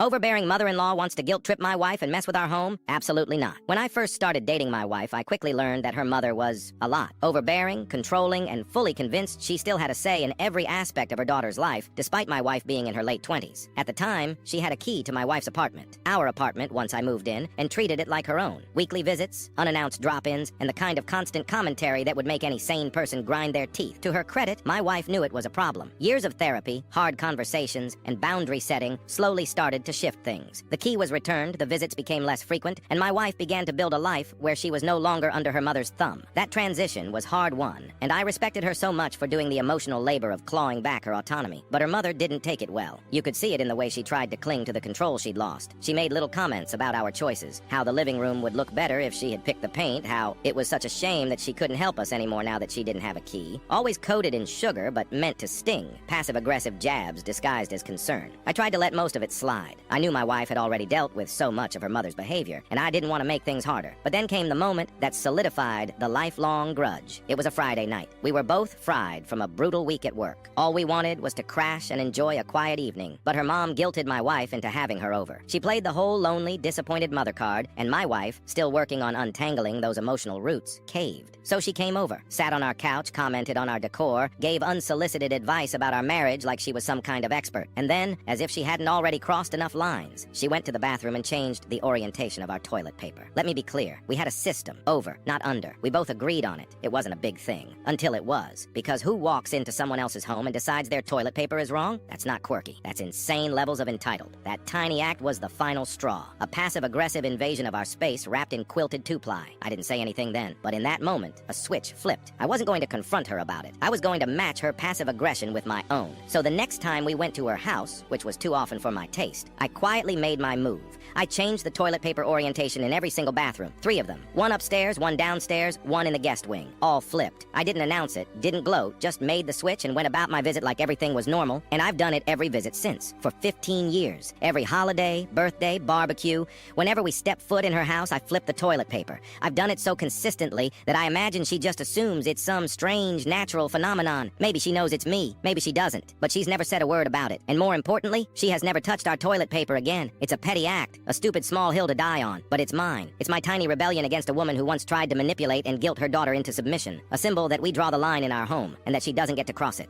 Overbearing mother-in-law wants to guilt-trip my wife and mess with our home? Absolutely not. When I first started dating my wife, I quickly learned that her mother was a lot. Overbearing, controlling, and fully convinced she still had a say in every aspect of her daughter's life, despite my wife being in her late 20s. At the time, she had a key to my wife's apartment. Our apartment, once I moved in, and treated it like her own. Weekly visits, unannounced drop-ins, and the kind of constant commentary that would make any sane person grind their teeth. To her credit, my wife knew it was a problem. Years of therapy, hard conversations, and boundary setting slowly started to shift things. The key was returned, the visits became less frequent, and my wife began to build a life where she was no longer under her mother's thumb. That transition was hard-won, and I respected her so much for doing the emotional labor of clawing back her autonomy. But her mother didn't take it well. You could see it in the way she tried to cling to the control she'd lost. She made little comments about our choices, how the living room would look better if she had picked the paint, how it was such a shame that she couldn't help us anymore now that she didn't have a key. Always coated in sugar, but meant to sting. Passive-aggressive jabs disguised as concern. I tried to let most of it slide. I knew my wife had already dealt with so much of her mother's behavior, and I didn't want to make things harder. But then came the moment that solidified the lifelong grudge. It was a Friday night. We were both fried from a brutal week at work. All we wanted was to crash and enjoy a quiet evening, but her mom guilted my wife into having her over. She played the whole lonely, disappointed mother card, and my wife, still working on untangling those emotional roots, caved. So she came over, sat on our couch, commented on our decor, gave unsolicited advice about our marriage like she was some kind of expert. And then, as if she hadn't already crossed enough lines, she went to the bathroom and changed the orientation of our toilet paper. Let me be clear, we had a system, over, not under. We both agreed on it. It wasn't a big thing. Until it was. Because who walks into someone else's home and decides their toilet paper is wrong? That's not quirky. That's insane levels of entitled. That tiny act was the final straw. A passive-aggressive invasion of our space wrapped in quilted two-ply. I didn't say anything then, but in that moment, a switch flipped. I wasn't going to confront her about it. I was going to match her passive aggression with my own. So the next time we went to her house, which was too often for my taste, I quietly made my move. I changed the toilet paper orientation in every single bathroom. 3 of them. 1 upstairs, 1 downstairs, 1 in the guest wing. All flipped. I didn't announce it, didn't gloat, just made the switch and went about my visit like everything was normal, and I've done it every visit since, for 15 years. Every holiday, birthday, barbecue, whenever we step foot in her house, I flip the toilet paper. I've done it so consistently that I imagine she just assumes it's some strange, natural phenomenon. Maybe she knows it's me, maybe she doesn't, but she's never said a word about it. And more importantly, she has never touched our toilet paper again. It's a petty act, a stupid small hill to die on, but it's mine. It's my tiny rebellion against a woman who once tried to manipulate and guilt her daughter into submission, a symbol that we draw the line in our home, and that she doesn't get to cross it.